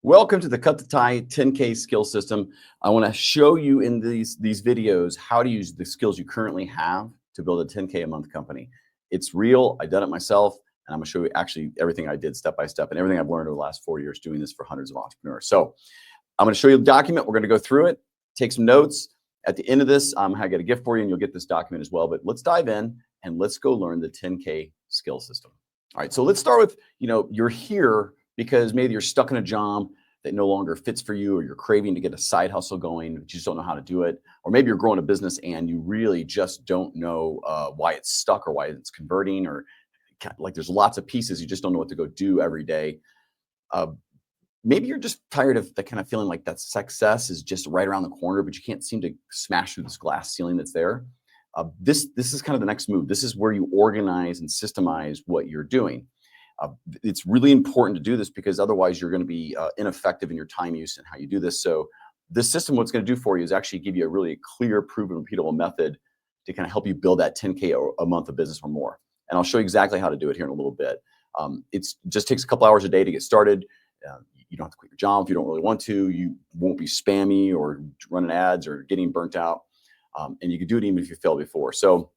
Welcome to the Cut the Tie 10K skill system. I want to show you in these videos how to use the skills you currently have to build a 10K a month company. It's real. I've done it myself, and I'm going to show you actually everything I did step by step and everything I've learned over the last 4 years doing this for hundreds of entrepreneurs. So I'm going to show you the document. We're going to go through it, take some notes. At the end of this, I got a gift for you, and you'll get this document as well. But let's dive in and let's go learn the 10K skill system. All right, so let's start with, you're here because maybe you're stuck in a job that no longer fits for you, or you're craving to get a side hustle going, but you just don't know how to do it. Or maybe you're growing a business and you really just don't know why it's stuck or why it's converting, or like there's lots of pieces, you just don't know what to go do every day. Maybe you're just tired of the kind of feeling like that success is just right around the corner, but you can't seem to smash through this glass ceiling that's there. This is kind of the next move. This is where you organize and systemize what you're doing. It's really important to do this because otherwise you're going to be ineffective in your time use and how you do this. So this system, what's going to do for you is actually give you a really clear, proven, repeatable method to kind of help you build that 10K a month of business or more. And I'll show you exactly how to do it here in a little bit. It just takes a couple hours a day to get started. You don't have to quit your job if you don't really want to. You won't be spammy or running ads or getting burnt out. And you can do it even if you failed before. So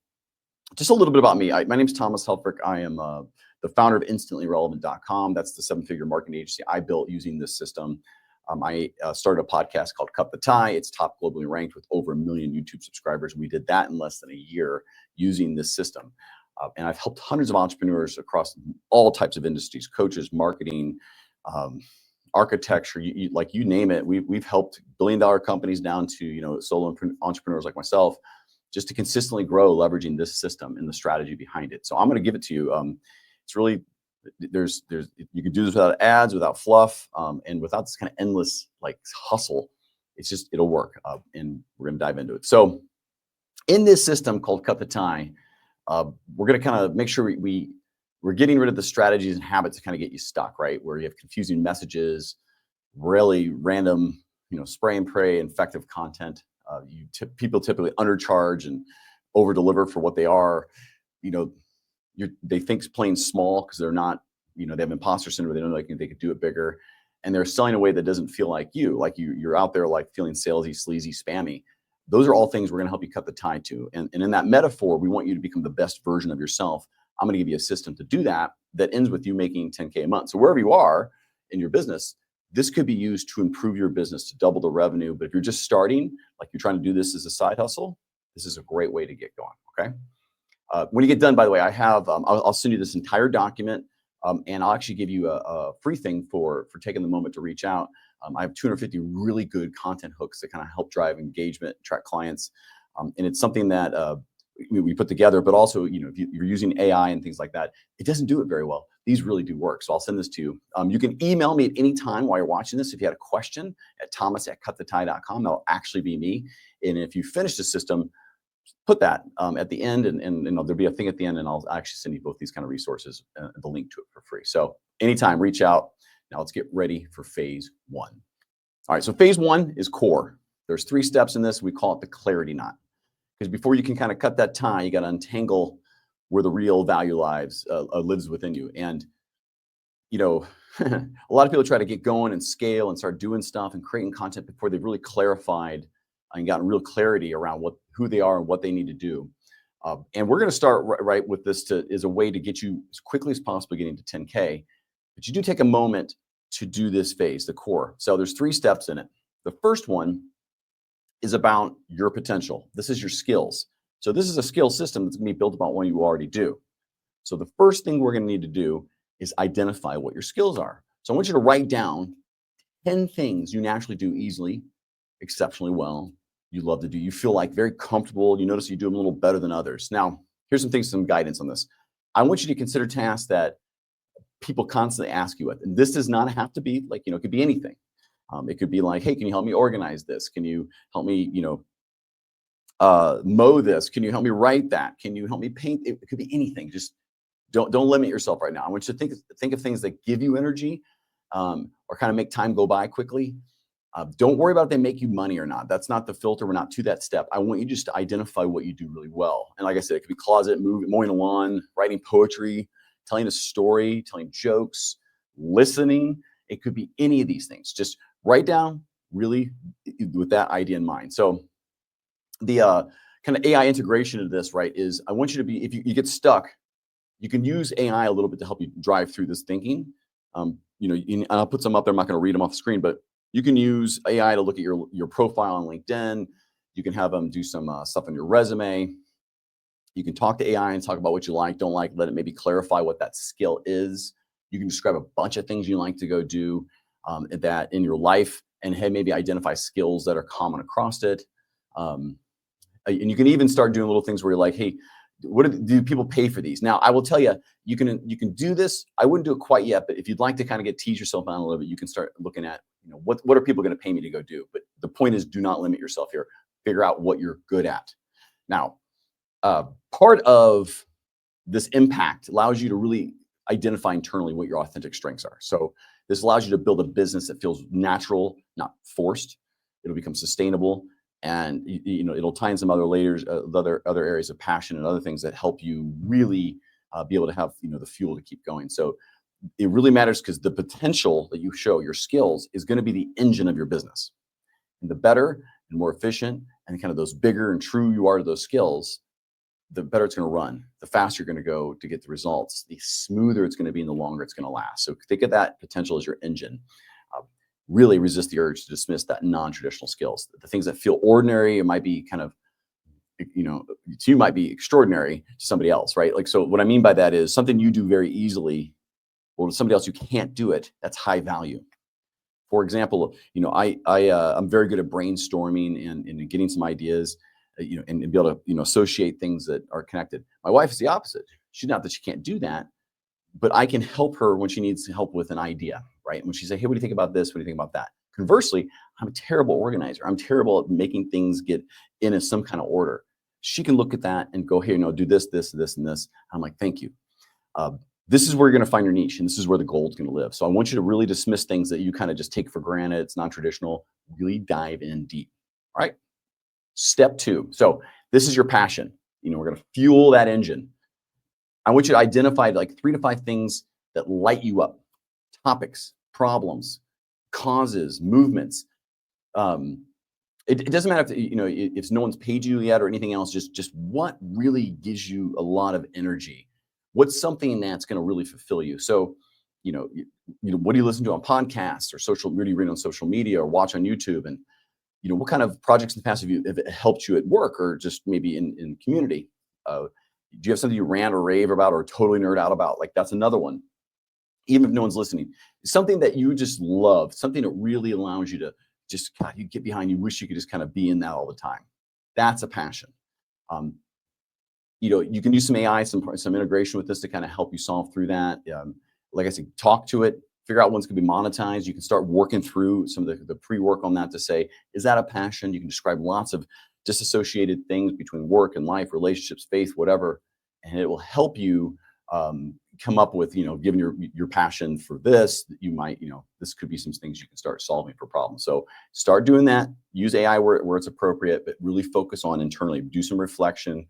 just a little bit about me. My name is Thomas Helfrich. I am the founder of InstantlyRelevant.com. That's the 7-figure marketing agency I built using this system. I started a podcast called Cut the Tie. It's top globally ranked with over 1 million YouTube subscribers. We did that in less than a year using this system. And I've helped hundreds of entrepreneurs across all types of industries, coaches, marketing, architecture, you name it. We've helped billion-dollar companies down to solo entrepreneurs like myself, just to consistently grow, leveraging this system and the strategy behind it. So I'm going to give it to you. It's really, you can do this without ads, without fluff, and without this kind of endless hustle. It's just, it'll work. And we're going to dive into it. So in this system called Cut the Tie, we're going to kind of make sure we're getting rid of the strategies and habits to kind of get you stuck, right? Where you have confusing messages, really random, spray and pray, infective content. People typically undercharge and over deliver for what they are. They think playing small because they're not, they have imposter syndrome. They don't know they could do it bigger, and they're selling a way that doesn't feel like you're out there feeling salesy, sleazy, spammy. Those are all things we're going to help you cut the tie to. And in that metaphor, we want you to become the best version of yourself. I'm going to give you a system to do that ends with you making 10K a month. So wherever you are in your business, this could be used to improve your business, to double the revenue. But if you're just starting, you're trying to do this as a side hustle, this is a great way to get going. Okay. When you get done, by the way, I have, I'll send you this entire document, and I'll actually give you a free thing for taking the moment to reach out. I have 250 really good content hooks that kind of help drive engagement, attract clients. And it's something that we put together, but also, if you're using AI and things like that, it doesn't do it very well. These really do work. So I'll send this to you. You can email me at any time while you're watching this. If you had a question at thomas@cutthetie.com, that'll actually be me. And if you finish the system, put that at the end, and there'll be a thing at the end, and I'll actually send you both these kind of resources, the link to it for free. So anytime, reach out. Now let's get ready for phase 1. All right, so phase 1 is core. There's 3 steps in this. We call it the clarity knot. Because before you can kind of cut that tie, you got to untangle where the real value lives within you. And, a lot of people try to get going and scale and start doing stuff and creating content before they've really clarified and gotten real clarity around who they are and what they need to do. And we're going to start right with this as a way to get you as quickly as possible getting to 10K. But you do take a moment to do this phase, the core. So there's 3 steps in it. The first one is about your potential. This is your skills. So this is a skill system that's going to be built about what you already do. So the first thing we're going to need to do is identify what your skills are. So I want you to write down 10 things you naturally do easily, exceptionally well, you love to do, you feel very comfortable, you notice you do them a little better than others. Now, here's some guidance on this. I want you to consider tasks that people constantly ask you with. And this does not have to be it could be anything. It could be hey, can you help me organize this? Can you help me, mow this? Can you help me write that? Can you help me paint? It could be anything. Just don't limit yourself right now. I want you to think of things that give you energy, or kind of make time go by quickly. Don't worry about if they make you money or not. That's not the filter. We're not to that step. I want you just to identify what you do really well. And like I said, it could be closet, mowing the lawn, writing poetry, telling a story, telling jokes, listening, It could be any of these things. Just write down really with that idea in mind. So the kind of AI integration of this, right, is I want you to be, if you get stuck, you can use AI a little bit to help you drive through this thinking. And I'll put some up there. I'm not going to read them off the screen, but you can use AI to look at your profile on LinkedIn. You can have them do some stuff on your resume. You can talk to AI and talk about what you like, don't like, let it maybe clarify what that skill is. You can describe a bunch of things you like to go do that in your life, and maybe identify skills that are common across it. And you can even start doing little things where you're like, hey, do people pay for these? Now, I will tell you, you can do this. I wouldn't do it quite yet, but if you'd like to kind of tease yourself on a little bit, you can start looking at, what are people going to pay me to go do? But the point is, do not limit yourself here. Figure out what you're good at. Now, part of this impact allows you to really identify internally what your authentic strengths are. So this allows you to build a business that feels natural, not forced. It'll become sustainable, and it'll tie in some other layers, other areas of passion and other things that help you really be able to have the fuel to keep going. So it really matters, because the potential that you show, your skills, is going to be the engine of your business. And the better and more efficient and kind of those bigger and true you are to those skills, the better it's going to run, the faster you're going to go to get the results, the smoother it's going to be, and the longer it's going to last. So think of that potential as your engine. Really resist the urge to dismiss that non-traditional skills. The things that feel ordinary, it might be kind of, to you might be extraordinary to somebody else, right? Like, so what I mean by that is something you do very easily, or to somebody else you can't do it, that's high value. For example, I'm very good at brainstorming and getting some ideas, and be able to, associate things that are connected. My wife is the opposite. She's not that she can't do that, but I can help her when she needs help with an idea, right? When she says, hey, what do you think about this? What do you think about that? Conversely, I'm a terrible organizer. I'm terrible at making things get in some kind of order. She can look at that and go, hey, do this, this, this, and this. I'm like, thank you. This is where you're going to find your niche, and this is where the gold's going to live. So I want you to really dismiss things that you kind of just take for granted. It's non-traditional. Really dive in deep. All right. Step 2. So this is your passion. We're going to fuel that engine. I want you to identify like 3 to 5 things that light you up. Topics, problems, causes, movements. It doesn't matter if no one's paid you yet or anything else. Just what really gives you a lot of energy. What's something that's going to really fulfill you? So, what do you listen to on podcasts, or what do you read on social media, or watch on YouTube? And, what kind of projects in the past have it helped you at work, or just maybe in community? Do you have something you rant or rave about or totally nerd out about? Like, that's another one. Even if no one's listening, something that you just love, something that really allows you to just, God, you get behind, you wish you could just kind of be in that all the time. That's a passion. You can use some AI, some integration with this to kind of help you solve through that. Like I said, talk to it, figure out when's going to be monetized. You can start working through some of the pre-work on that to say, is that a passion? You can describe lots of disassociated things between work and life, relationships, faith, whatever, and it will help you come up with, given your passion for this, you might, this could be some things you can start solving for problems. So start doing that. Use AI where it's appropriate, but really focus on internally. Do some reflection.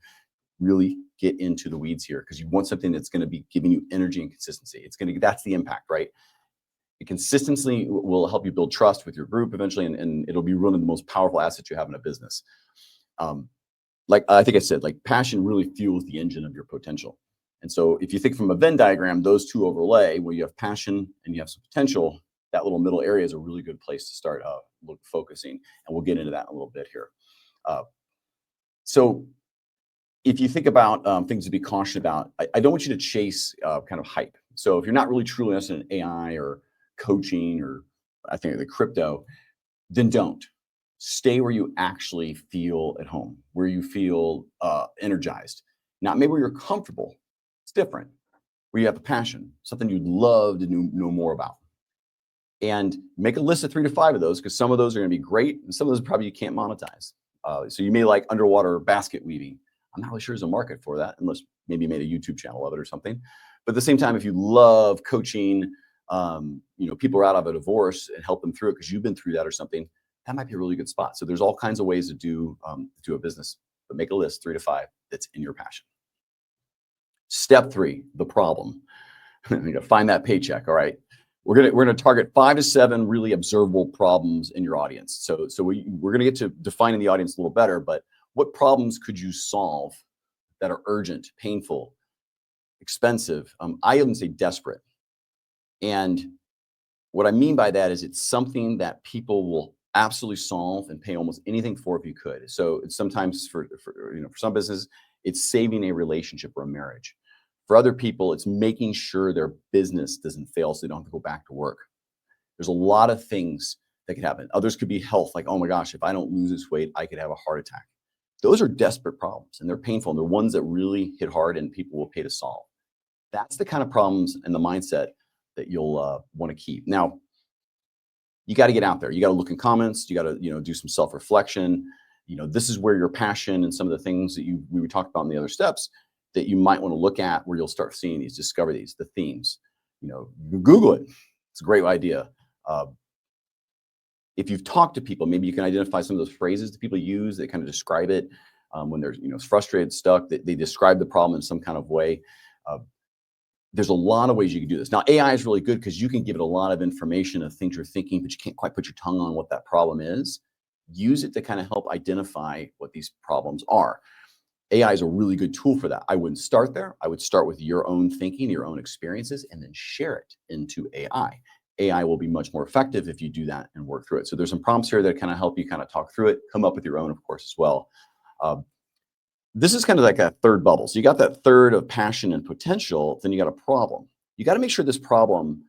Really get into the weeds here, because you want something that's going to be giving you energy and consistency. That's the impact, right? The consistency will help you build trust with your group eventually, and it'll be one of the most powerful assets you have in a business. Like I think I said, like, passion really fuels the engine of your potential. And so if you think from a Venn diagram, those two overlay, where you have passion and you have some potential, that little middle area is a really good place to start focusing. And we'll get into that in a little bit here. So if you think about things to be cautious about, I don't want you to chase kind of hype. So if you're not really truly interested in AI or coaching, or I think the crypto, then don't. Stay where you actually feel at home, where you feel energized. Not maybe where you're comfortable. It's different. Where you have a passion, something you'd love to know more about. And make a list of 3 to 5 of those, because some of those are going to be great, and some of those probably you can't monetize. So you may like underwater basket weaving. I'm not really sure there's a market for that, unless maybe you made a YouTube channel of it or something. But at the same time, if you love coaching, people are out of a divorce and help them through it because you've been through that or something, that might be a really good spot. So there's all kinds of ways to do a business, but make a list 3 to 5 that's in your passion. Step 3, the problem. You got to find that paycheck. All right. We're gonna target 5 to 7 really observable problems in your audience. So we're gonna get to defining the audience a little better, but what problems could you solve that are urgent, painful, expensive? I even say desperate. And what I mean by that is it's something that people will absolutely solve and pay almost anything for if you could. So it's sometimes for some businesses, it's saving a relationship or a marriage. For other people, it's making sure their business doesn't fail so they don't have to go back to work. There's a lot of things that could happen. Others could be health, like, oh my gosh, if I don't lose this weight, I could have a heart attack. Those are desperate problems and they're painful. And they're ones that really hit hard and people will pay to solve. That's the kind of problems and the mindset that you'll want to keep. Now, you got to get out there. You got to look in comments. You got to, do some self-reflection. This is where your passion and some of the things that we talked about in the other steps that you might want to look at, where you'll start seeing these, discover these, the themes. You Google it. It's a great idea. If you've talked to people, maybe you can identify some of those phrases that people use that kind of describe it when they're frustrated, stuck. That they describe the problem in some kind of way. There's a lot of ways you can do this. Now, AI is really good because you can give it a lot of information of things you're thinking, but you can't quite put your tongue on what that problem is. Use it to kind of help identify what these problems are. AI is a really good tool for that. I wouldn't start there. I would start with your own thinking, your own experiences, and then share it into AI. AI will be much more effective if you do that and work through it. So there's some prompts here that kind of help you kind of talk through it, come up with your own, of course, as well. This is kind of like a third bubble. So you got that third of passion and potential, then you got a problem. You got to make sure this problem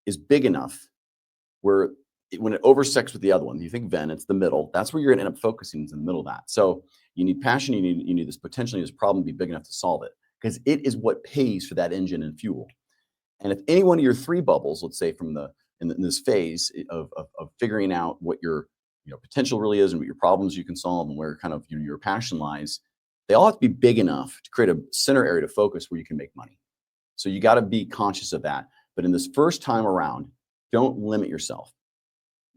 is big enough where when it oversects with the other one, you think Venn, it's the middle. That's where you're going to end up focusing, is in the middle of that. So you need passion, you need this potential, you need this problem to be big enough to solve it, because it is what pays for that engine and fuel. And if any one of your 3 bubbles, let's say from in this phase of figuring out what your potential really is and what your problems you can solve and where kind of your passion lies, they all have to be big enough to create a center area to focus where you can make money. So you got to be conscious of that. But in this first time around, don't limit yourself.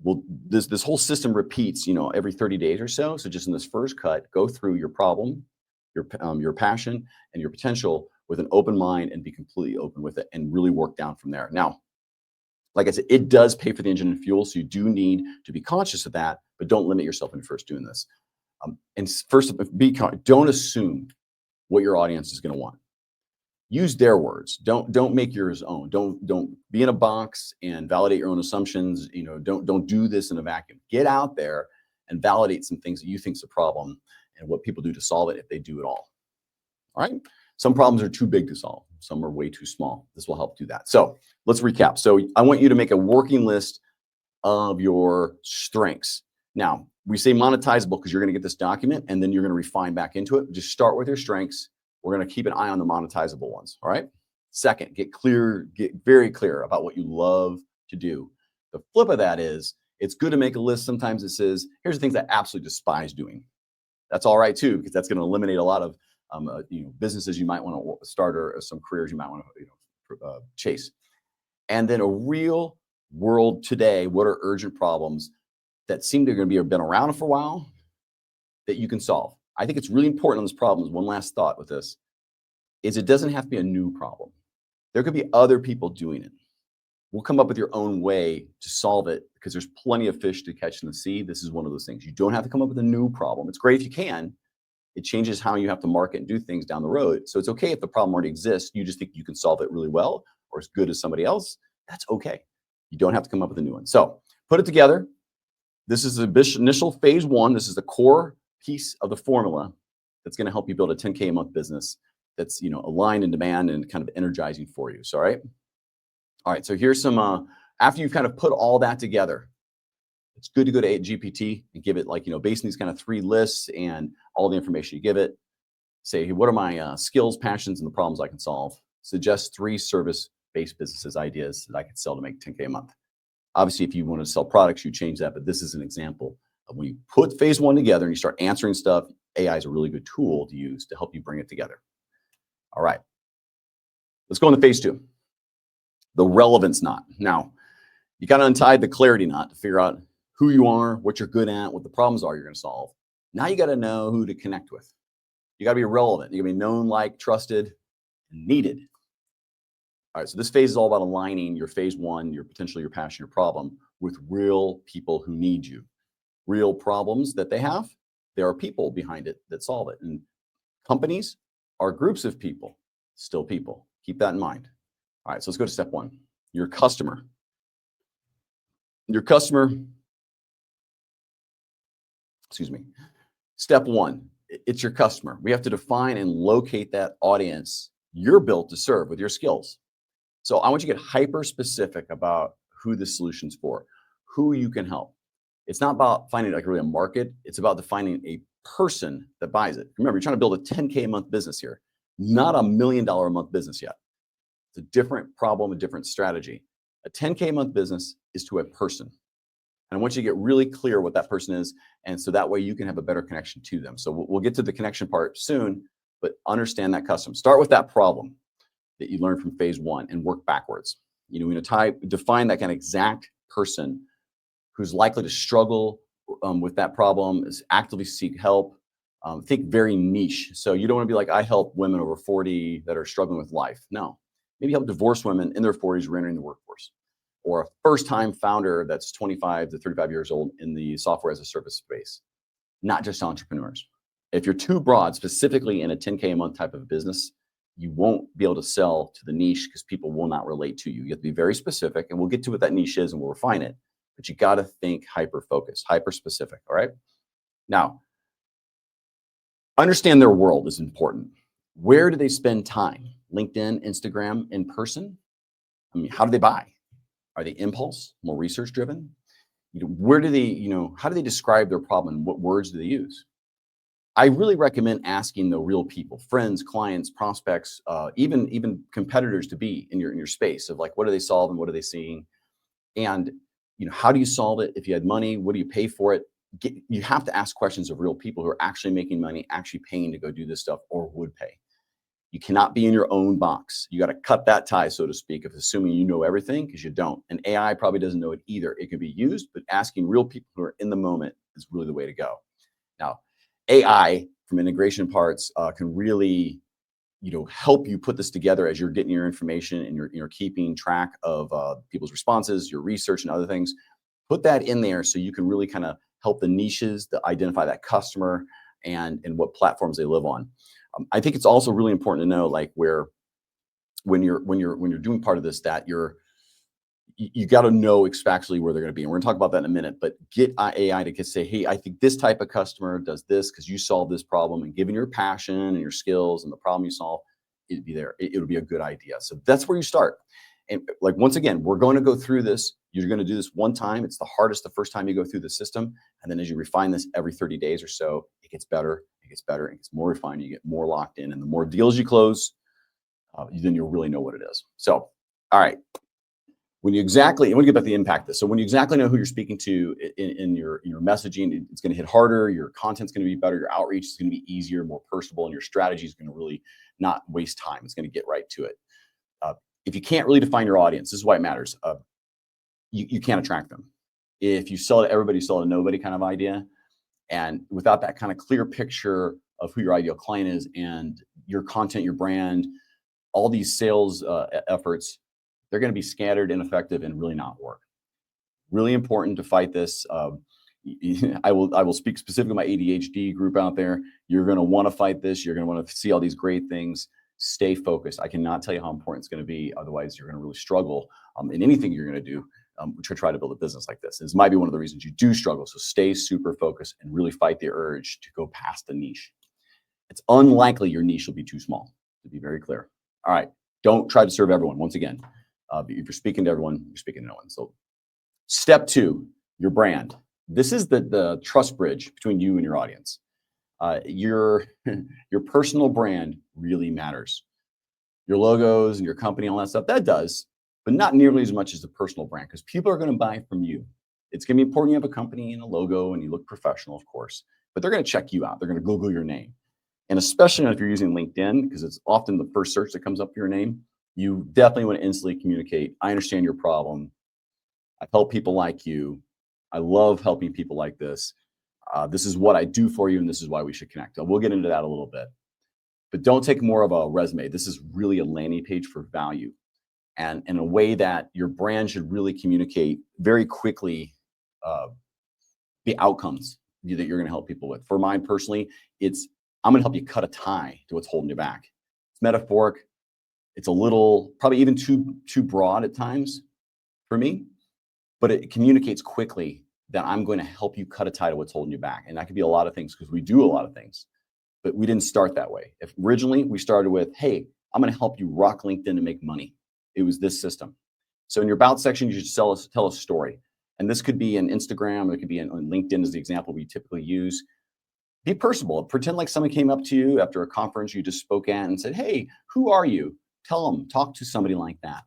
Well, this whole system repeats, every 30 days or so. So just in this first cut, go through your problem, your passion, and your potential with an open mind and be completely open with it and really work down from there. Now, like I said, it does pay for the engine and fuel. So you do need to be conscious of that, but don't limit yourself when you're first doing this. And first, don't assume what your audience is going to want. Use their words. Don't make yours own. Don't be in a box and validate your own assumptions. Don't do this in a vacuum. Get out there and validate some things that you think is a problem and what people do to solve it if they do it all. All right. Some problems are too big to solve. Some are way too small. This will help do that. So let's recap. So I want you to make a working list of your strengths. Now, we say monetizable because you're going to get this document and then you're going to refine back into it. Just start with your strengths. We're going to keep an eye on the monetizable ones. All right. Second, get very clear about what you love to do. The flip of that is it's good to make a list. Sometimes it says, here's the things I absolutely despise doing. That's all right too, because that's going to eliminate a lot of businesses you might want to start or some careers you might want to chase. And then a real world today, what are urgent problems that seem to have been around for a while that you can solve? I think it's really important on this problem. One last thought with this is it doesn't have to be a new problem. There could be other people doing it. We'll come up with your own way to solve it because there's plenty of fish to catch in the sea. This is one of those things. You don't have to come up with a new problem. It's great if you can. It changes how you have to market and do things down the road. So it's okay if the problem already exists. You just think you can solve it really well or as good as somebody else. That's okay. You don't have to come up with a new one. So put it together. This is the initial phase 1. This is the core piece of the formula that's going to help you build a 10K a month business that's aligned in demand and kind of energizing for you. So, all right. So here's some after you've kind of put all that together, it's good to go to GPT and give it based on these kind of 3 lists and all the information you give it. Say, hey, what are my skills, passions, and the problems I can solve? Suggest 3 service-based businesses ideas that I could sell to make 10K a month. Obviously, if you want to sell products, you change that, but this is an example of when you put phase 1 together and you start answering stuff. AI is a really good tool to use to help you bring it together. All right, let's go into phase 2, the relevance knot. Now, you got to untie the clarity knot to figure out who you are, what you're good at, what the problems are you're going to solve. Now you got to know who to connect with. You got to be relevant. You got to be known, liked, trusted, and needed. All right, so this phase is all about aligning your phase one, your potentially your passion, your problem with real people who need you. Real problems that they have, there are people behind it that solve it. And companies are groups of people, still people. Keep that in mind. All right, so let's go to step one. Your customer. Your customer, excuse me. Step one, it's your customer. We have to define and locate that audience you're built to serve with your skills. So I want you to get hyper specific about who this solution's for, who you can help. It's not about finding like really a market. It's about defining a person that buys it. Remember, you're trying to build a 10K a month business here, not a $1 million a month business yet. It's a different problem, a different strategy. A 10K a month business is to a person. And I want you to get really clear what that person is. And so that way you can have a better connection to them. So we'll get to the connection part soon, but understand that customer. Start with that problem that you learned from phase one and work backwards. You know, define that kind of exact person who's likely to struggle with that problem, is actively seek help. Think very niche. So you don't want to be like, I help women over 40 that are struggling with life. No, maybe help divorced women in their 40s who are entering the workforce, or a first-time founder that's 25 to 35 years old in the software as a service space, not just entrepreneurs. If you're too broad, specifically in a 10K a month type of business, you won't be able to sell to the niche because people will not relate to you. You have to be very specific, and we'll get to what that niche is and we'll refine it. But you got to think hyper-focused, hyper-specific, all right? Now, understand their world is important. Where do they spend time? LinkedIn, Instagram, in person? I mean, how do they buy? Are they impulse, more research driven? You know, where do they, how do they describe their problem? What words do they use? I really recommend asking the real people, friends, clients, prospects, even competitors to be in your space of like, what are they solving? What are they seeing? And, how do you solve it? If you had money, what do you pay for it? You have to ask questions of real people who are actually making money, actually paying to go do this stuff or would pay. You cannot be in your own box. You got to cut that tie, so to speak, of assuming you know everything, because you don't. And AI probably doesn't know it either. It can be used, but asking real people who are in the moment is really the way to go. Now, AI from integration parts can really, help you put this together as you're getting your information and you're keeping track of people's responses, your research and other things. Put that in there so you can really kind of help the niches to identify that customer and what platforms they live on. I think it's also really important to know, like, where when you're doing part of this, that you got to know exactly where they're going to be. And we're going to talk about that in a minute, but get AI to say, hey, I think this type of customer does this because you solve this problem, and given your passion and your skills and the problem you solve, it'd be there. It would be a good idea. So that's where you start. And like, once again, we're going to go through this. You're going to do this one time. It's the hardest the first time you go through the system. And then as you refine this every 30 days or so, it gets better, it gets better, it gets more refined, you get more locked in. And the more deals you close, then you'll really know what it is. So, all right. I want to get back to the impact of this. So when you exactly know who you're speaking to in your messaging, it's going to hit harder. Your content's going to be better. Your outreach is going to be easier, more personable, and your strategy is going to really not waste time. It's going to get right to it. If you can't really define your audience, this is why it matters. You can't attract them. If you sell to everybody, you sell to nobody kind of idea. And without that kind of clear picture of who your ideal client is and your content, your brand, all these sales efforts, they're going to be scattered, ineffective, and really not work. Really important to fight this. I will speak specifically to my ADHD group out there. You're going to want to fight this. You're going to want to see all these great things. Stay focused. I cannot tell you how important it's going to be. Otherwise, you're going to really struggle in anything you're going to do to try to build a business like this. This might be one of the reasons you do struggle. So stay super focused and really fight the urge to go past the niche. It's unlikely your niche will be too small, to be very clear. All right. Don't try to serve everyone. Once again, if you're speaking to everyone, you're speaking to no one. So step two, your brand. This is the trust bridge between you and your audience. Your personal brand really matters. Your logos and your company, all that stuff, that does, but not nearly as much as the personal brand, because people are going to buy from you. It's going to be important you have a company and a logo and you look professional, of course, but they're going to check you out. They're going to Google your name. And especially if you're using LinkedIn, because it's often the first search that comes up for your name, you definitely want to instantly communicate. I understand your problem. I help people like you. I love helping people like this. This is what I do for you, and this is why we should connect. We'll get into that a little bit. But don't take more of a resume. This is really a landing page for value. and in a way that your brand should really communicate very quickly the outcomes that you're going to help people with. For mine personally, it's I'm going to help you cut a tie to what's holding you back. It's metaphoric. It's a little, probably even too broad at times for me, but it communicates quickly that I'm going to help you cut a tie to what's holding you back. And that could be a lot of things, because we do a lot of things, but we didn't start that way. If originally we started with, hey, I'm going to help you rock LinkedIn and make money. It was this system. So in your about section, you should tell a story. And this could be an Instagram, or it could be on LinkedIn as the example we typically use. Be personable. Pretend like someone came up to you after a conference you just spoke at and said, hey, who are you? Tell them, talk to somebody like that.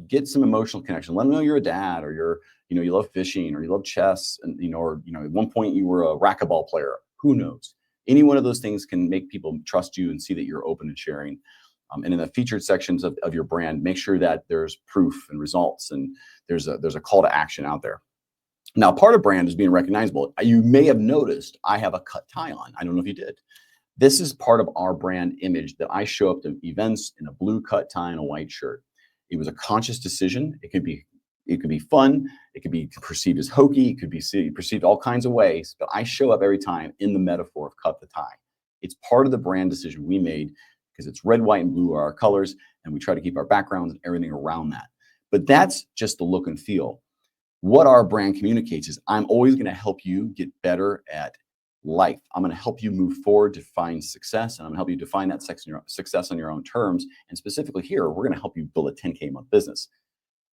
Get some emotional connection. Let them know you're a dad, or you love fishing, or you love chess, and at one point you were a racquetball player. Who knows? Any one of those things can make people trust you and see that you're open and sharing. And in the featured sections of your brand, make sure that there's proof and results, and there's a call to action out there. Now, part of brand is being recognizable. You may have noticed I have a cut tie on. I don't know if you did. This is part of our brand image, that I show up to events in a blue cut tie and a white shirt. It was a conscious decision. It could be fun. It could be perceived as hokey. It could be perceived all kinds of ways. But I show up every time in the metaphor of cut the tie. It's part of the brand decision we made, because it's red, white, and blue are our colors, and we try to keep our backgrounds and everything around that. But that's just the look and feel. What our brand communicates is, I'm always going to help you get better at life. I'm going to help you move forward to find success, and I'm going to help you define that success on your own terms. And specifically here, we're going to help you build a 10K a month business.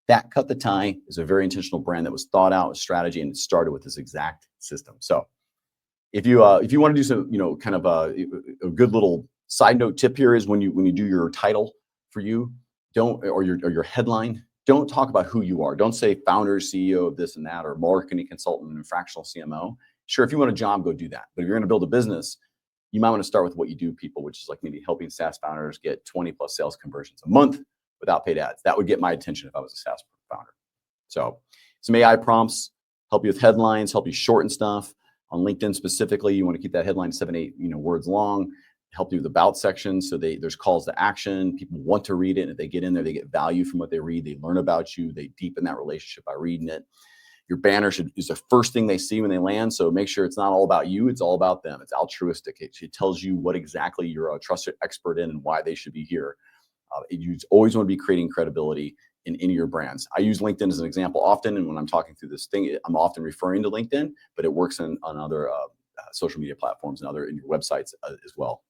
That cut the tie is a very intentional brand that was thought out with strategy, and it started with this exact system. So if you want to do some, kind of a good little side note tip here is, when you do your title for you, or your headline, don't talk about who you are. Don't say founder, CEO of this and that, or marketing consultant and fractional CMO. Sure, if you want a job, go do that. But if you're going to build a business, you might want to start with what you do, people, which is like maybe helping SaaS founders get 20 plus sales conversions a month without paid ads. That would get my attention if I was a SaaS founder. So some AI prompts help you with headlines, help you shorten stuff. On LinkedIn specifically, you want to keep that headline 7-8 words long. Help you with about sections, so there's calls to action. People want to read it, and if they get in there, they get value from what they read. They learn about you. They deepen that relationship by reading it. Your banner is the first thing they see when they land, so make sure it's not all about you. It's all about them. It's altruistic. It tells you what exactly you're a trusted expert in and why they should be here. You always want to be creating credibility in your brands. I use LinkedIn as an example often, and when I'm talking through this thing, I'm often referring to LinkedIn, but it works on other social media platforms and in your websites as well.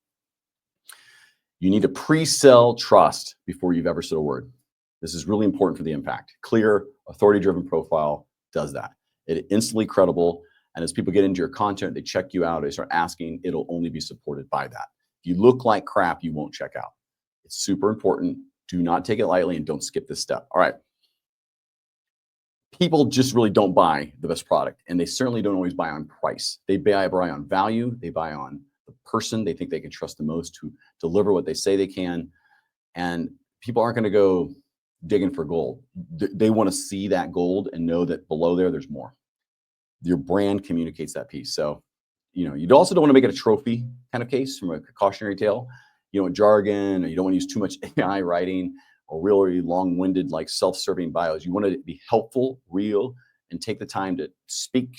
You need to pre-sell trust before you've ever said a word. This is really important for the impact. Clear, authority-driven profile does that. It is instantly credible, and as people get into your content, they check you out, they start asking, it'll only be supported by that. If you look like crap, you won't check out. It's super important. Do not take it lightly, and don't skip this step. All right. People just really don't buy the best product, and they certainly don't always buy on price. They buy on value. They buy on the person they think they can trust the most to deliver what they say they can. And people aren't going to go digging for gold. They want to see that gold and know that below there's more. Your brand communicates that piece. So, you also don't want to make it a trophy kind of case from a cautionary tale. Jargon, or you don't want to use too much AI writing or really long-winded, like self-serving bios. You want to be helpful, real, and take the time to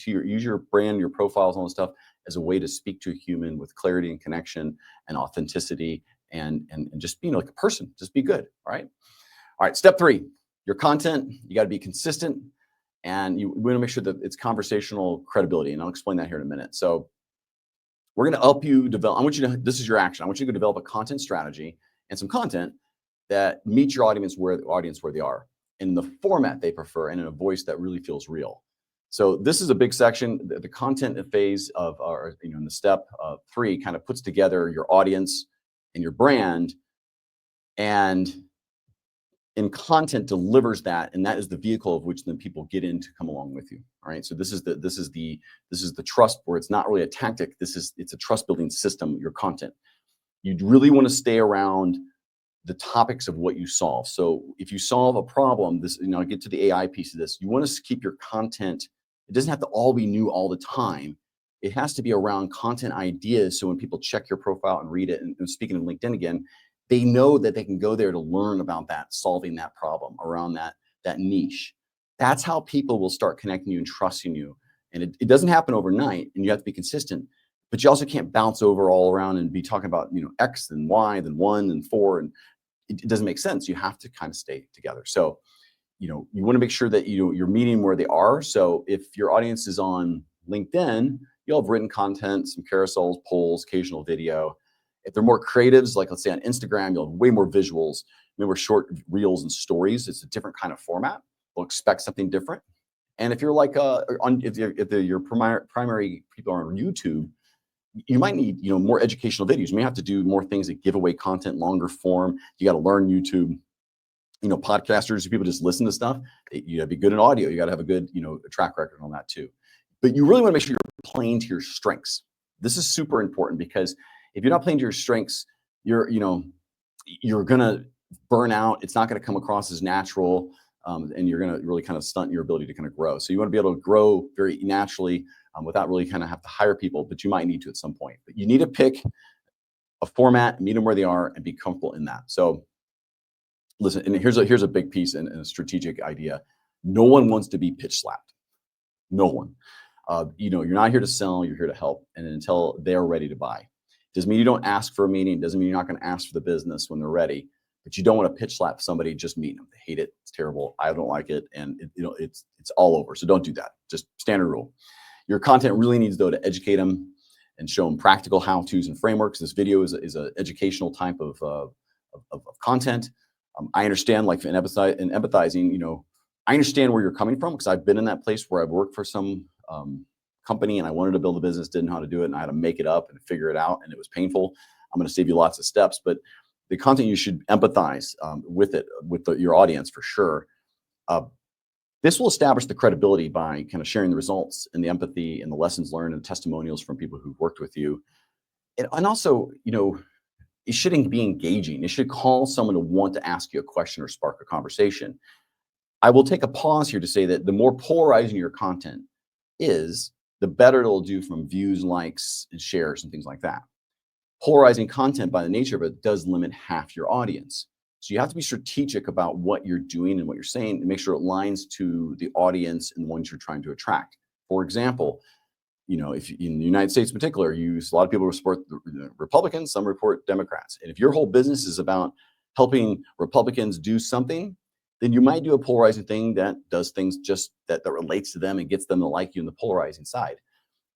use your brand, your profiles, all this stuff as a way to speak to a human with clarity and connection and authenticity, and just being like a person. Just be good. All right. Step 3, your content. You got to be consistent, and you want to make sure that it's conversational credibility. And I'll explain that here in a minute. So we're going to help you develop. This is your action. I want you to develop a content strategy and some content that meets your audience where they are, in the format they prefer, and in a voice that really feels real. So this is a big section. The content phase of in the step 3 kind of puts together your audience and your brand, and in content delivers that, and that is the vehicle of which then people get in to come along with you. All right. So this is the trust, where it's not really a tactic. It's a trust building system. Your content. You really want to stay around the topics of what you solve. So if you solve a problem, I'll get to the AI piece of this. You want to keep your content. It doesn't have to all be new all the time. It has to be around content ideas. So when people check your profile and read it, and speaking of LinkedIn again, they know that they can go there to learn about that, solving that problem around that niche. That's how people will start connecting you and trusting you. And it doesn't happen overnight, and you have to be consistent, but you also can't bounce over all around and be talking about, X and Y, then 1 and 4, and it doesn't make sense. You have to kind of stay together. So, you want to make sure that you're meeting where they are. So if your audience is on LinkedIn, you'll have written content, some carousels, polls, occasional video. If they're more creatives, like let's say on Instagram, you'll have way more visuals, way more short reels and stories. It's a different kind of format. They'll expect something different. And if you're like your primary people are on YouTube, you might need more educational videos. You may have to do more things that give away content, longer form. You got to learn YouTube. Podcasters, people just listen to stuff. You got to be good in audio. You got to have a good track record on that too. But you really want to make sure you're playing to your strengths. This is super important, because if you're not playing to your strengths, you're gonna burn out. It's not going to come across as natural. And you're going to really kind of stunt your ability to kind of grow. So you want to be able to grow very naturally without really kind of have to hire people, but you might need to at some point. But you need to pick a format, meet them where they are, and be comfortable in that. So listen, and here's a big piece and a strategic idea. No one wants to be pitch slapped. No one. You're not here to sell, you're here to help. And until they're ready to buy. Doesn't mean you don't ask for a meeting. Doesn't mean you're not going to ask for the business when they're ready. But you don't want to pitch slap somebody just meeting them. They hate it. It's terrible. I don't like it. And it's all over. So don't do that. Just standard rule. Your content really needs, though, to educate them and show them practical how-tos and frameworks. This video is an educational type of content. I understand, like in empathizing, I understand where you're coming from, because I've been in that place where I've worked for some company and I wanted to build a business, didn't know how to do it, and I had to make it up and figure it out, and it was painful. I'm going to save you lots of steps, but the content, you should empathize with your audience for sure. This will establish the credibility by kind of sharing the results and the empathy and the lessons learned and testimonials from people who've worked with you. And also, it shouldn't be engaging. It should cause someone to want to ask you a question or spark a conversation. I will take a pause here to say that the more polarizing your content is, the better it'll do from views, likes, and shares and things like that. Polarizing content, by the nature of it, does limit half your audience. So you have to be strategic about what you're doing and what you're saying, and make sure it aligns to the audience and the ones you're trying to attract. For example, if in the United States in particular, a lot of people support the Republicans, some report Democrats. And if your whole business is about helping Republicans do something, then you might do a polarizing thing that does things just that relates to them and gets them to like you in the polarizing side.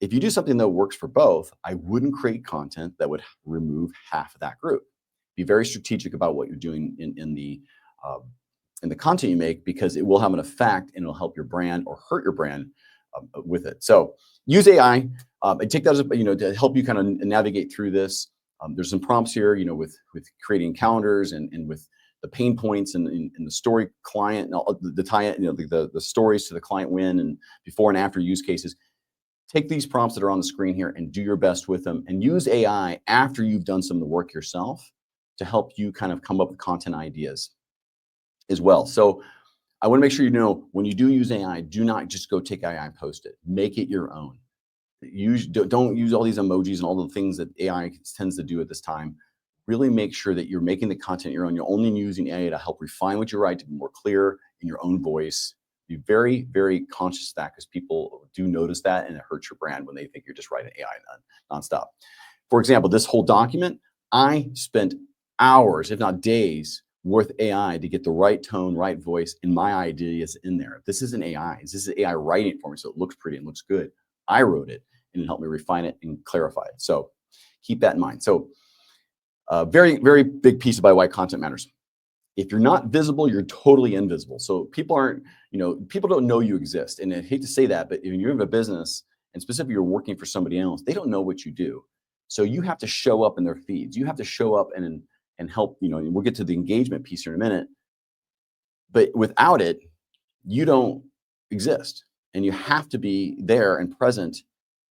If you do something that works for both, I wouldn't create content that would remove half of that group. Be very strategic about what you're doing in the content you make, because it will have an effect and it'll help your brand or hurt your brand with it. So use AI. I take that as to help you kind of navigate through this. There's some prompts here, with creating calendars and with the pain points and the story client and all the tie, the stories to the client win and before and after use cases. Take these prompts that are on the screen here and do your best with them, and use AI after you've done some of the work yourself to help you kind of come up with content ideas as well. So I want to make sure when you do use AI, do not just go take AI and post it. Make it your own. Don't use all these emojis and all the things that AI tends to do at this time. Really make sure that you're making the content your own. You're only using AI to help refine what you write, to be more clear in your own voice. Be very, very conscious of that, because people do notice that, and it hurts your brand when they think you're just writing AI nonstop. For example, this whole document, I spent hours, if not days, worth AI to get the right tone, right voice, and my ideas in there. This isn't AI. This is AI writing it for me, so it looks pretty and looks good. I wrote it, and it helped me refine it and clarify it. So keep that in mind. So very, very big piece about why content matters. If you're not visible, you're totally invisible. So people don't know you exist. And I hate to say that, but if you have a business, and specifically you're working for somebody else, they don't know what you do. So you have to show up in their feeds. You have to show up and help, we'll get to the engagement piece here in a minute. But without it, you don't exist. And you have to be there and present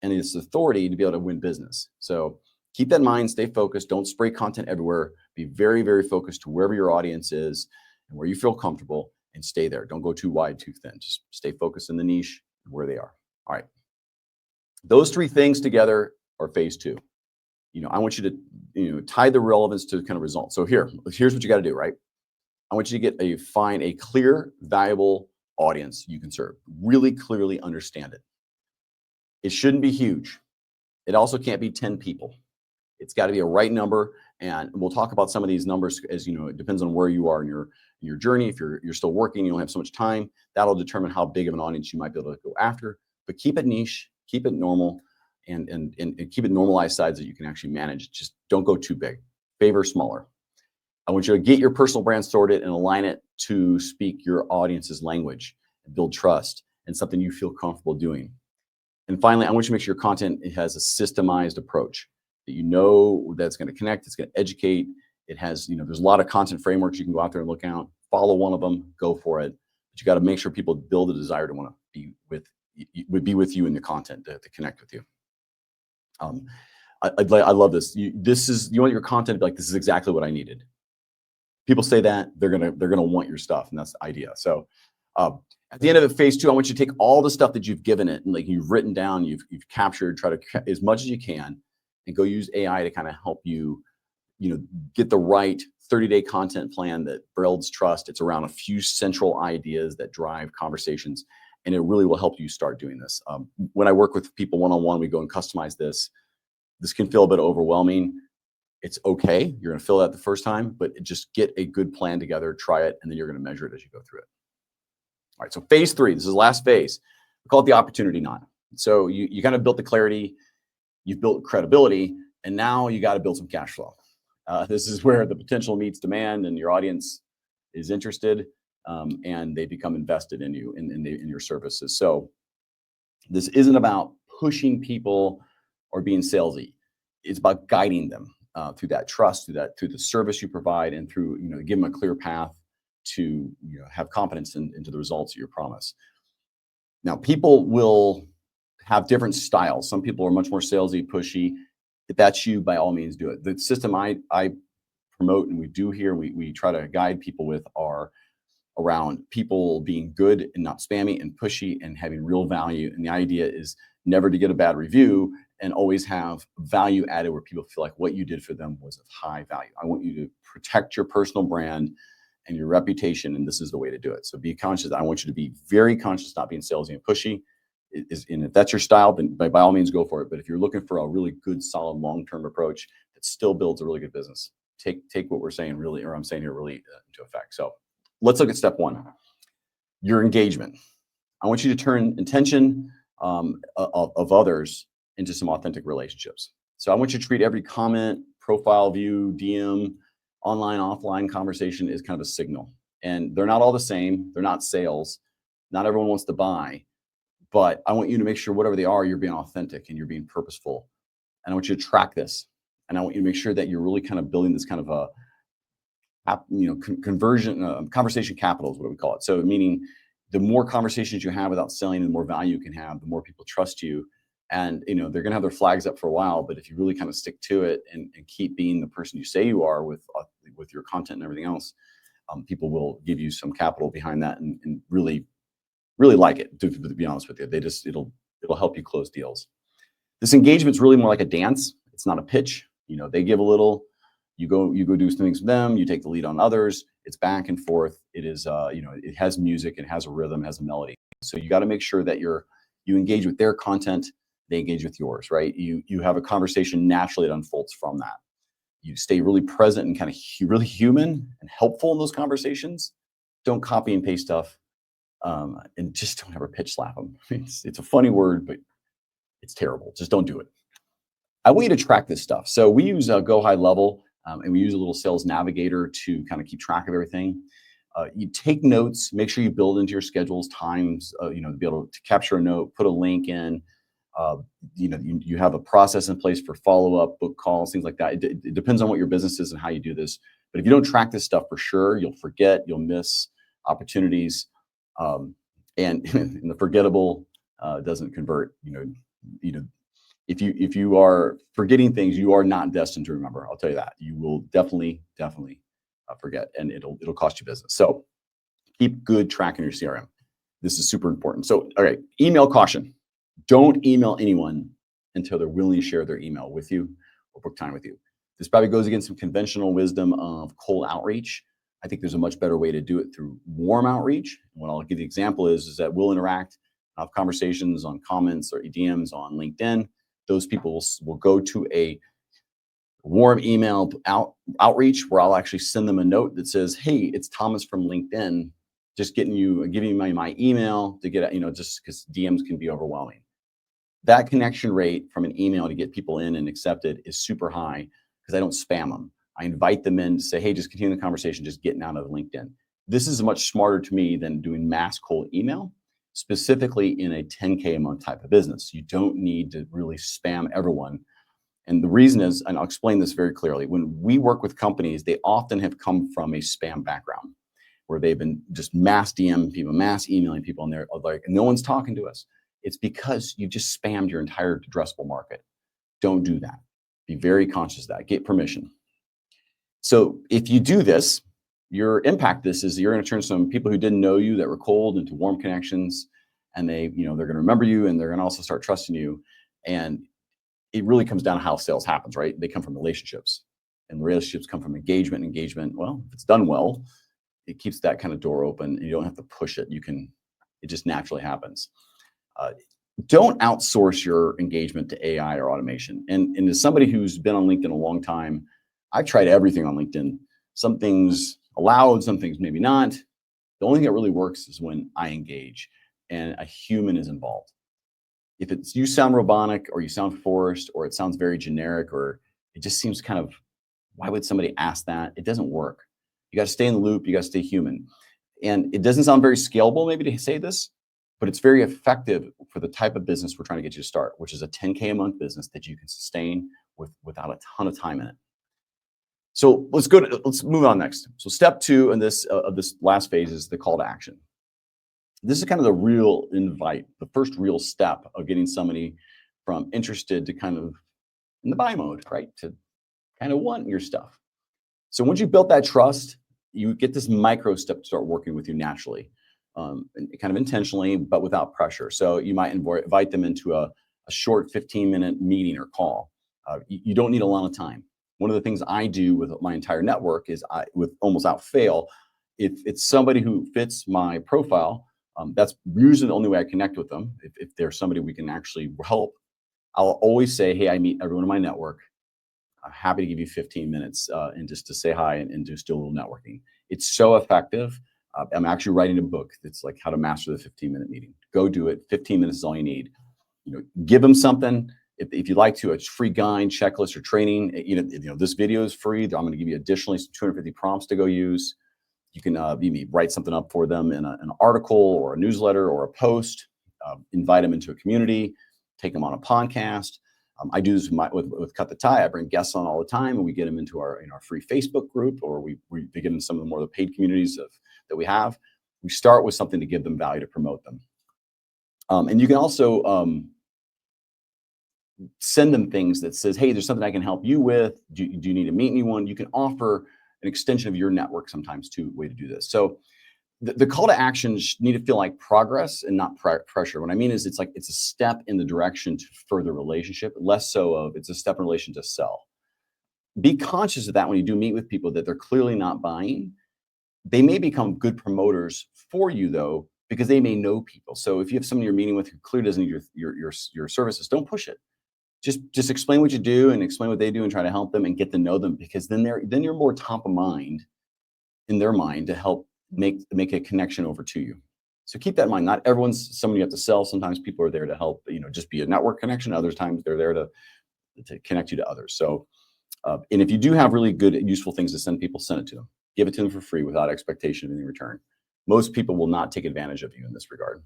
and it's authority to be able to win business. So keep that in mind, stay focused, don't spray content everywhere. Be very, very focused to wherever your audience is and where you feel comfortable, and stay there. Don't go too wide, too thin. Just stay focused in the niche and where they are. All right. Those three things together are phase two. I want you to tie the relevance to kind of results. So here's what you got to do, right? I want you to find a clear, valuable audience you can serve. Really clearly understand it. It shouldn't be huge. It also can't be 10 people. It's got to be a right number. And we'll talk about some of these numbers as it depends on where you are in your journey. If you're still working, you don't have so much time, that'll determine how big of an audience you might be able to go after. But keep it niche, keep it normal, and keep it normalized size that you can actually manage. Just don't go too big. Favor smaller. I want you to get your personal brand sorted and align it to speak your audience's language and build trust and something you feel comfortable doing. And finally, I want you to make sure your content has a systemized approach that that's going to connect, it's going to educate. It has, there's a lot of content frameworks you can go out there and look at. Follow one of them, go for it. But you got to make sure people build a desire to want to be with you in the content to connect with you. I love this. You want your content to be like, this is exactly what I needed. People say that they're gonna want your stuff, and that's the idea. So at the end of phase 2, I want you to take all the stuff that you've given it and like you've written down, you've captured, try to as much as you can, and go use AI to kind of help you, get the right 30-day content plan that builds trust. It's around a few central ideas that drive conversations, and it really will help you start doing this. When I work with people one-on-one, we go and customize this. This can feel a bit overwhelming. It's okay. You're going to feel that the first time, but just get a good plan together, try it, and then you're going to measure it as you go through it. All right. So phase 3, this is the last phase. We call it the opportunity knot. So you kind of built the clarity, you've built credibility, and now you got to build some cash flow. This is where the potential meets demand, and your audience is interested, and they become invested in you, in your services. So this isn't about pushing people or being salesy. It's about guiding them through that trust, through the service you provide, and through, give them a clear path to have confidence into the results of your promise. Now, people will have different styles. Some people are much more salesy, pushy. If that's you, by all means, do it. The system I promote and we do here, we try to guide people with are around people being good and not spammy and pushy and having real value. And the idea is never to get a bad review and always have value added where people feel like what you did for them was of high value. I want you to protect your personal brand and your reputation, and this is the way to do it. So be conscious. I want you to be very conscious, not being salesy and pushy. And if that's your style, then by all means go for it. But if you're looking for a really good, solid, long-term approach that still builds a really good business, take what we're saying really, or I'm saying here really into effect. So let's look at step 1, your engagement. I want you to turn intention of others into some authentic relationships. So I want you to treat every comment, profile view, DM, online, offline conversation is kind of a signal. And they're not all the same. They're not sales. Not everyone wants to buy. But I want you to make sure whatever they are, you're being authentic and you're being purposeful. And I want you to track this. And I want you to make sure that you're really kind of building this kind of a conversion, conversation capital is what we call it. So meaning the more conversations you have without selling, the more value you can have, the more people trust you. And they're going to have their flags up for a while, but if you really kind of stick to it and keep being the person you say you are with your content and everything else, people will give you some capital behind that and really like it. To be honest with you, it'll help you close deals. This engagement is really more like a dance. It's not a pitch. They give a little, you go do some things with them. You take the lead on others. It's back and forth. It is it has music, it has a rhythm, it has a melody. So you got to make sure that you engage with their content. They engage with yours, right? You have a conversation naturally that unfolds from that. You stay really present and kind of really human and helpful in those conversations. Don't copy and paste stuff, and just don't ever pitch slap them. It's a funny word, but it's terrible. Just don't do it. I want you to track this stuff. So we use Go High Level, and we use a little sales navigator to kind of keep track of everything. You take notes. Make sure you build into your schedules times. To be able to capture a note, put a link in. You have a process in place for follow-up, book calls, things like that. It depends on what your business is and how you do this. But if you don't track this stuff, for sure, you'll forget, you'll miss opportunities, and the forgettable doesn't convert. If you are forgetting things, you are not destined to remember. I'll tell you that. You will definitely forget, and it'll cost you business. So keep good track in your CRM. This is super important. So, all right, email caution. Don't email anyone until they're willing to share their email with you or book time with you. This probably goes against some conventional wisdom of cold outreach. I think there's a much better way to do it through warm outreach. And what I'll give the example is that we'll interact, have conversations on comments or DMs on LinkedIn. Those people will go to a warm email outreach where I'll actually send them a note that says, hey, it's Thomas from LinkedIn, just giving you my email to get, just because DMs can be overwhelming. That connection rate from an email to get people in and accepted is super high because I don't spam them. I invite them in to say, hey, just continue the conversation, just getting out of LinkedIn. This is much smarter to me than doing mass cold email, specifically in a 10K a month type of business. You don't need to really spam everyone. And the reason is, and I'll explain this very clearly, when we work with companies, they often have come from a spam background where they've been just mass DMing people, mass emailing people, and they're like, no one's talking to us. It's because you just spammed your entire addressable market. Don't do that. Be very conscious of that. Get permission. So if you do this, your impact this is you're going to turn some people who didn't know you that were cold into warm connections, and they're going to remember you, and they're going to also start trusting you. And it really comes down to how sales happens, right? They come from relationships, and relationships come from engagement. Well, if it's done well, it keeps that kind of door open, and you don't have to push it. It just naturally happens. Don't outsource your engagement to AI or automation. And as somebody who's been on LinkedIn a long time, I've tried everything on LinkedIn. Some things allowed, some things maybe not. The only thing that really works is when I engage and a human is involved. If you sound robotic or you sound forced or it sounds very generic or it just seems kind of, why would somebody ask that? It doesn't work. You got to stay in the loop. You got to stay human. And it doesn't sound very scalable maybe to say this, but it's very effective for the type of business we're trying to get you to start, which is a 10K a month business that you can sustain without a ton of time in it. So let's move on next. So step 2 in this last phase is the call to action. This is kind of the real invite, the first real step of getting somebody from interested to kind of in the buy mode, right? To kind of want your stuff. So once you've built that trust, you get this micro step to start working with you naturally, kind of intentionally, but without pressure. So you might invite them into a short 15-minute meeting or call. You don't need a lot of time. One of the things I do with my entire network is with almost without fail, if it's somebody who fits my profile, that's usually the only way I connect with them. If there's somebody we can actually help, I'll always say, hey, I meet everyone in my network. I'm happy to give you 15 minutes and just to say hi and just do a little networking. It's so effective. I'm actually writing a book that's like how to master the 15-minute meeting. Go do it. 15 minutes is all you need. Give them something. If you'd like to, a free guide, checklist, or training. This video is free. I'm going to give you additionally some 250 prompts to go use. You can write something up for them in an article or a newsletter or a post. Invite them into a community. Take them on a podcast. I do this with Cut the Tie. I bring guests on all the time, and we get them into our free Facebook group, or we get them some of the more paid communities that we have. We start with something to give them value to promote them, and you can also send them things that says, hey, there's something I can help you with. Do you need to meet anyone? You can offer an extension of your network sometimes too, way to do this. So the call to actions need to feel like progress and not pressure. What I mean is it's a step in the direction to further relationship, less so of it's a step in relation to sell. Be conscious of that when you do meet with people that they're clearly not buying. They may become good promoters for you though, because they may know people. So if you have someone you're meeting with who clearly doesn't need your services, don't push it. Just explain what you do and explain what they do and try to help them and get to know them, because then you're more top of mind in their mind to help make a connection over to you. So keep that in mind. Not everyone's someone you have to sell. Sometimes people are there to help, just be a network connection. Other times they're there to connect you to others. So, and if you do have really good, useful things to send people, send it to them. Give it to them for free without expectation of any return. Most people will not take advantage of you in this regard.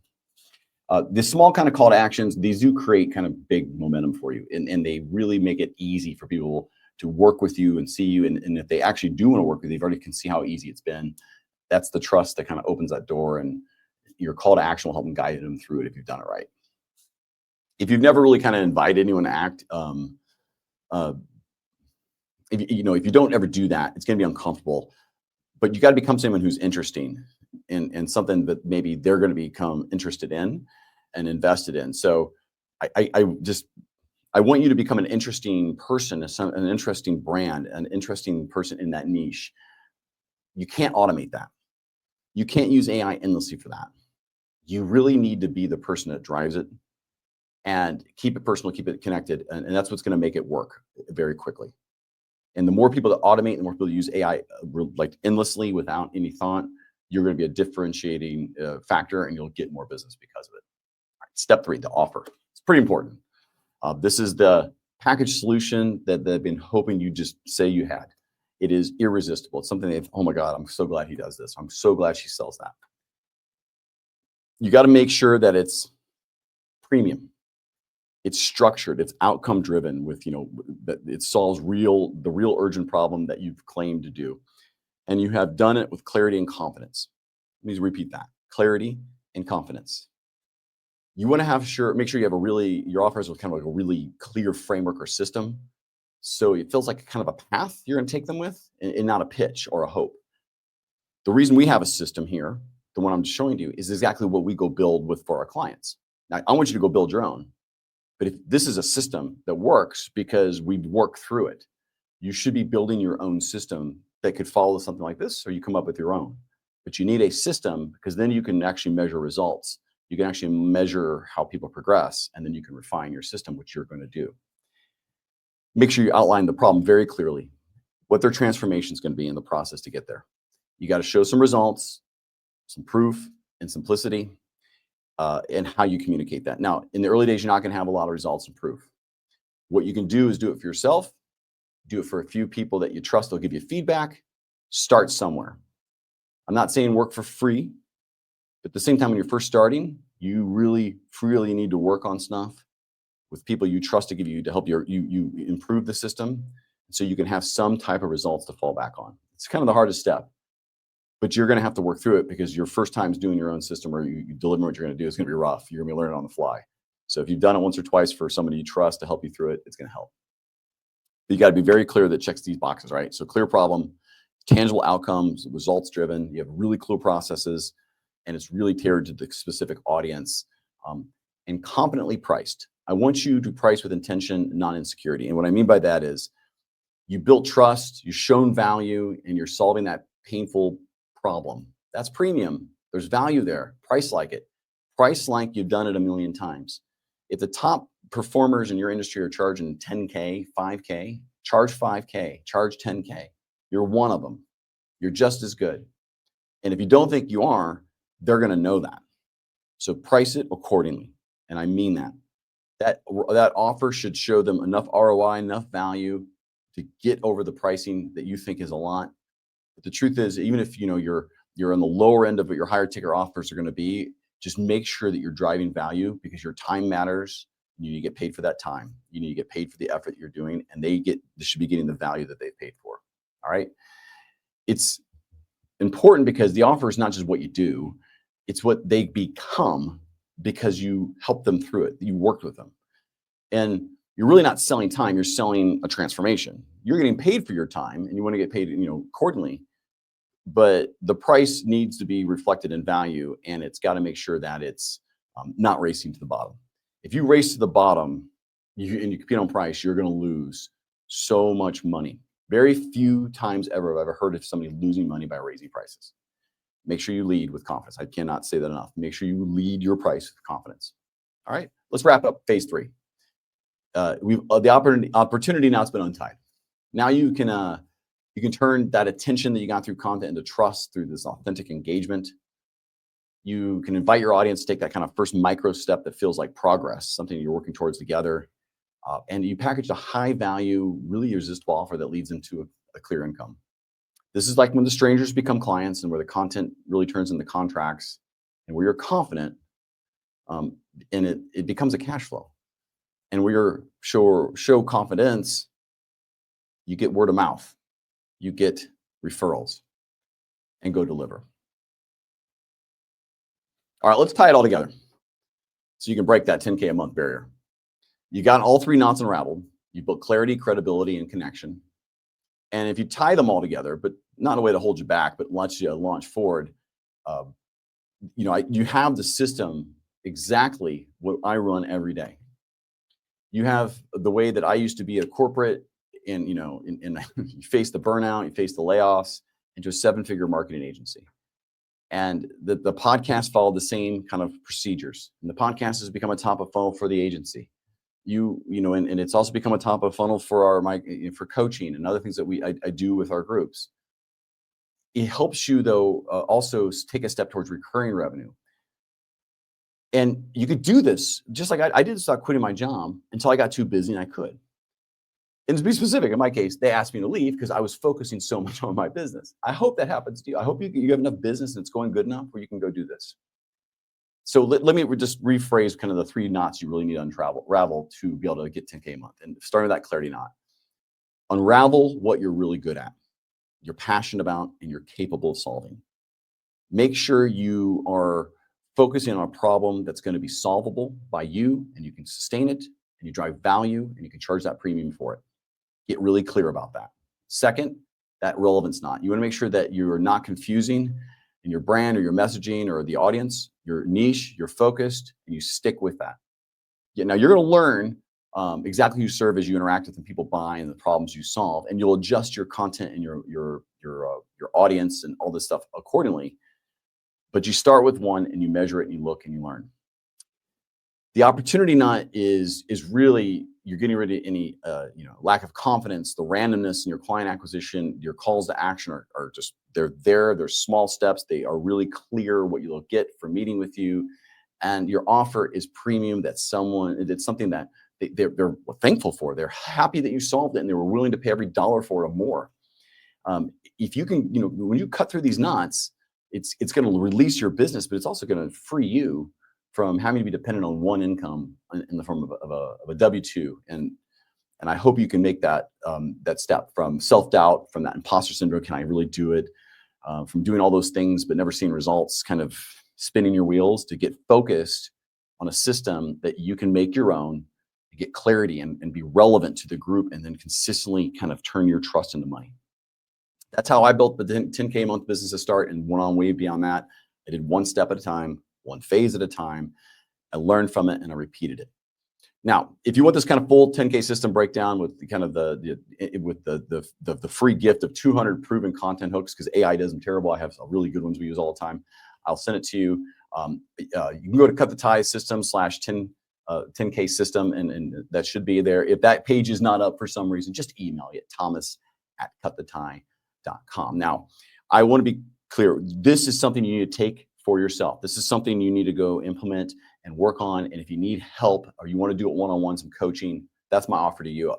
The small kind of call to actions, these do create kind of big momentum for you. And they really make it easy for people to work with you and see you. And if they actually do want to work with you, they've already can see how easy it's been. That's the trust that kind of opens that door, and your call to action will help them guide them through it if you've done it right. If you've never really kind of invited anyone to act, if you don't ever do that, it's going to be uncomfortable. But you got to become someone who's interesting and something that maybe they're going to become interested in and invested in. So I just I want you to become an interesting person, an interesting brand, an interesting person in that niche. You can't automate that. You can't use AI endlessly for that. You really need to be the person that drives it and keep it personal, keep it connected. And that's what's going to make it work very quickly. And the more people that automate, the more people that use AI like endlessly without any thought, you're going to be a differentiating factor, and you'll get more business because of it. All right, step 3, the offer. It's pretty important. This is the package solution that they've been hoping you just say you had. It is irresistible. It's something they've, oh my God, I'm so glad he does this. I'm so glad she sells that. You got to make sure that it's premium. It's structured, it's outcome driven with, that it solves the real urgent problem that you've claimed to do. And you have done it with clarity and confidence. Let me repeat that. Clarity and confidence. You want to make sure you have your offers with kind of like a really clear framework or system. So it feels like kind of a path you're going to take them with, and not a pitch or a hope. The reason we have a system here, the one I'm showing you, is exactly what we go build with for our clients. Now, I want you to go build your own. But if this is a system that works because we've worked through it, you should be building your own system that could follow something like this, or you come up with your own. But you need a system, because then you can actually measure results. You can actually measure how people progress, and then you can refine your system, which you're going to do. Make sure you outline the problem very clearly, what their transformation is going to be in the process to get there. You got to show some results, some proof, and simplicity. And how you communicate that. Now, in the early days, you're not going to have a lot of results and proof. What you can do is do it for yourself, do it for a few people that you trust. They'll give you feedback. Start somewhere. I'm not saying work for free, but at the same time, when you're first starting, you really need to work on stuff with people you trust to give you, to help you improve the system, so you can have some type of results to fall back on. It's kind of the hardest step. But you're going to have to work through it, because your first times doing your own system, or you deliver what you're going to do, is going to be rough. You're going to be learning on the fly. So if you've done it once or twice for somebody you trust to help you through it, it's going to help. But you got to be very clear that checks these boxes, right? So clear problem, tangible outcomes, results driven. You have really clear processes, and it's really tailored to the specific audience, and competently priced. I want you to price with intention, not insecurity. And what I mean by that is, you built trust, you've shown value, and you're solving that painful problem. That's premium. There's value there. Price like it. Price like you've done it a million times. If the top performers in your industry are charging 10K, 5K, charge 5K, charge 10K. You're one of them. You're just as good. And if you don't think you are, they're going to know that. So price it accordingly. And I mean that. That offer should show them enough ROI, enough value to get over the pricing that you think is a lot. But the truth is, even if you're on the lower end of what your higher ticker offers are going to be, just make sure that you're driving value, because your time matters. You need to get paid for that time. You need to get paid for the effort you're doing, and they should be getting the value that they've paid for. All right. It's important because the offer is not just what you do, it's what they become, because you helped them through it. You worked with them. And you're really not selling time, you're selling a transformation. You're getting paid for your time, and you want to get paid, accordingly. But the price needs to be reflected in value, and it's got to make sure that it's not racing to the bottom. If you race to the bottom and you compete on price, you're going to lose so much money. Very few times ever have I ever heard of somebody losing money by raising prices. Make sure you lead with confidence. I cannot say that enough. Make sure you lead your price with confidence. All right, let's wrap up phase 3. The opportunity now has been untied. Now you can turn that attention that you got through content into trust through this authentic engagement. You can invite your audience to take that kind of first micro step that feels like progress, something you're working towards together. And you package a high value, really irresistible offer that leads into a clear income. This is like when the strangers become clients, and where the content really turns into contracts, and where you're confident, and it becomes a cash flow. And where you're show confidence, you get word of mouth, you get referrals, and go deliver. All right, let's tie it all together so you can break that 10K a month barrier. You got all 3 knots unraveled. You built clarity, credibility, and connection. And if you tie them all together, but not in a way to hold you back, but lets you launch forward, you have the system exactly what I run every day. You have the way that I used to be a corporate, and you face the burnout, you face the layoffs, into a 7-figure marketing agency. And the podcast followed the same kind of procedures. And the podcast has become a top of funnel for the agency. And it's also become a top of funnel for for coaching and other things that I do with our groups. It helps you though also take a step towards recurring revenue. And you could do this just like I did start quitting my job until I got too busy and I could. And to be specific, in my case, they asked me to leave because I was focusing so much on my business. I hope that happens to you. I hope you have enough business and it's going good enough where you can go do this. So let me just rephrase kind of the 3 knots you really need to unravel to be able to get 10K a month. And starting with that clarity knot. Unravel what you're really good at, you're passionate about, and you're capable of solving. Make sure you are focusing on a problem that's going to be solvable by you, and you can sustain it, and you drive value, and you can charge that premium for it. Get really clear about that. Second, that relevance knot. You want to make sure that you're not confusing in your brand or your messaging or the audience. You're niche, you're focused, and you stick with that. Now you're going to learn exactly who you serve as you interact with the people buy and the problems you solve, and you'll adjust your content and your audience and all this stuff accordingly. But you start with one and you measure it and you look and you learn. The opportunity knot is really you're getting rid of any lack of confidence, the randomness in your client acquisition. Your calls to action are just they're small steps. They are really clear what you'll get from meeting with you, and your offer is premium. It's something that they're thankful for. They're happy that you solved it, and they were willing to pay every dollar for it or more. If you can, when you cut through these knots, it's going to release your business, but it's also going to free you from having to be dependent on one income in the form of a W-2. And I hope you can make that step from self-doubt, from that imposter syndrome. Can I really do it? From doing all those things but never seeing results, kind of spinning your wheels, to get focused on a system that you can make your own, to get clarity and be relevant to the group, and then consistently kind of turn your trust into money. That's how I built the 10K a month business to start, and went on way beyond that. I did one step at a time, one phase at a time. I learned from it and I repeated it. Now, if you want this kind of full 10K system breakdown with kind of the free gift of 200 proven content hooks, because AI does them terrible. I have some really good ones we use all the time. I'll send it to you. You can go to Cut the Tie system /10K system, and that should be there. If that page is not up for some reason, just email me at thomas@cutthetie.com. Now, I want to be clear. This is something you need to take for yourself. This is something you need to go implement and work on. And if you need help or you want to do it one-on-one, some coaching, that's my offer to you.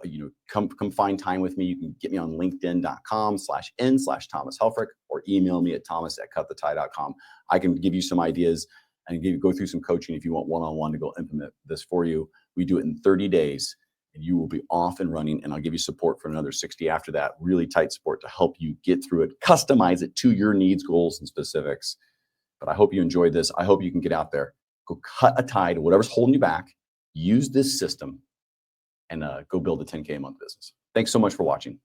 Come find time with me. You can get me on linkedin.com/n/Thomas Helfrich, or email me at thomas@cutthetie.com. I can give you some ideas and go through some coaching if you want one-on-one to go implement this for you. We do it in 30 days. And you will be off and running, and I'll give you support for another 60 after that. Really tight support to help you get through it, customize it to your needs, goals, and specifics. But I hope you enjoyed this. I hope you can get out there, go cut a tie to whatever's holding you back, use this system, and go build a 10K a month business. Thanks so much for watching.